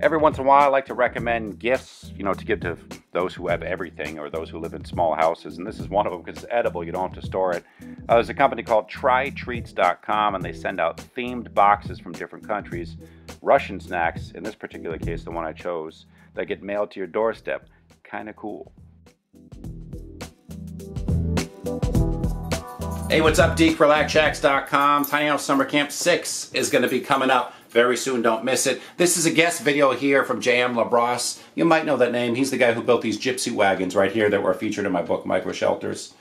Every once in a while, I like to recommend gifts, you know, to give to those who have everything or those who live in small houses. And this is one of them because it's edible. You don't have to store it. There's a company called trytreats.com, and they send out themed boxes from different countries. Russian snacks, in this particular case, the one I chose, that get mailed to your doorstep. Kind of cool. Hey, what's up, DekeRelaxShacks.com. Tiny House Summer Camp 6 is going to be coming up very soon. Don't miss it. This is a guest video here from Labrosse. You might know that name. He's the guy who built these gypsy wagons right here that were featured in my book, Microshelters.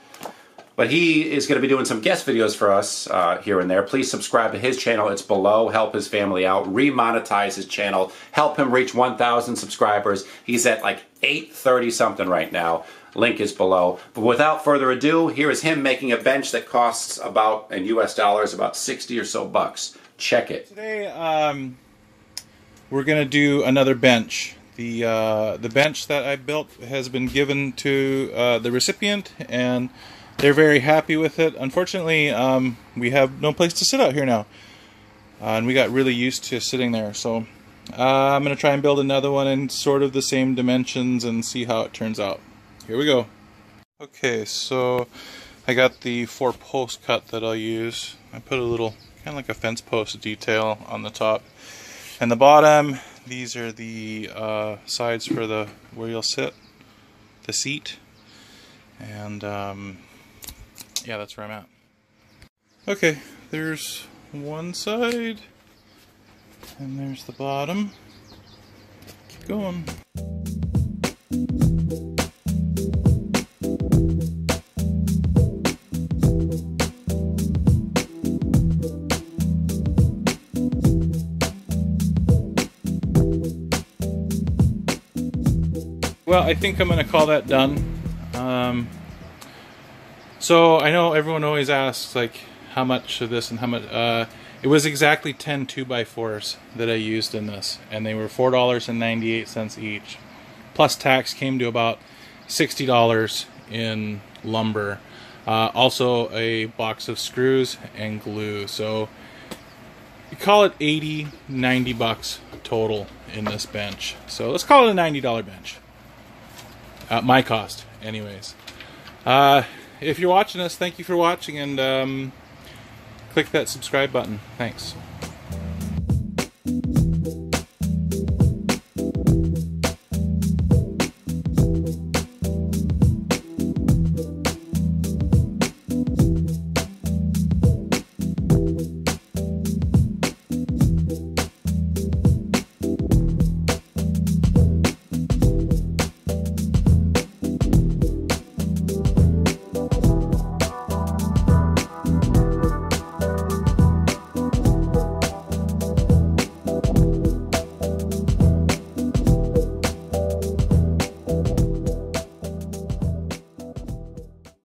But he is going to be doing some guest videos for us here and there. Please subscribe to his channel. It's below. Help his family out. Remonetize his channel. Help him reach 1,000 subscribers. He's at like 830 something right now. Link is below. But without further ado, here is him making a bench that costs about, in US dollars, about 60 or so bucks. Check it. Today we're going to do another bench. The bench that I built has been given to the recipient, and they're very happy with it. Unfortunately, we have no place to sit out here now, and we got really used to sitting there. So I'm going to try and build another one in sort of the same dimensions and see how it turns out. Here we go. Okay, so I got the 4-post cut that I'll use. I put a little, kind of like a fence post detail on the top. And the bottom, these are the sides for the where you'll sit, the seat. And yeah, that's where I'm at. Okay, there's one side, and there's the bottom. Keep going. Well, I think I'm going to call that done. So I know everyone always asks like how much of this and how much. It was exactly 10 2x4s that I used in this, and they were $4.98 each. Plus tax came to about $60 in lumber. Also a box of screws and glue. So you call it 80, 90 bucks total in this bench. So let's call it a $90 bench. My cost, anyways. If you're watching this, thank you for watching, and click that subscribe button. Thanks.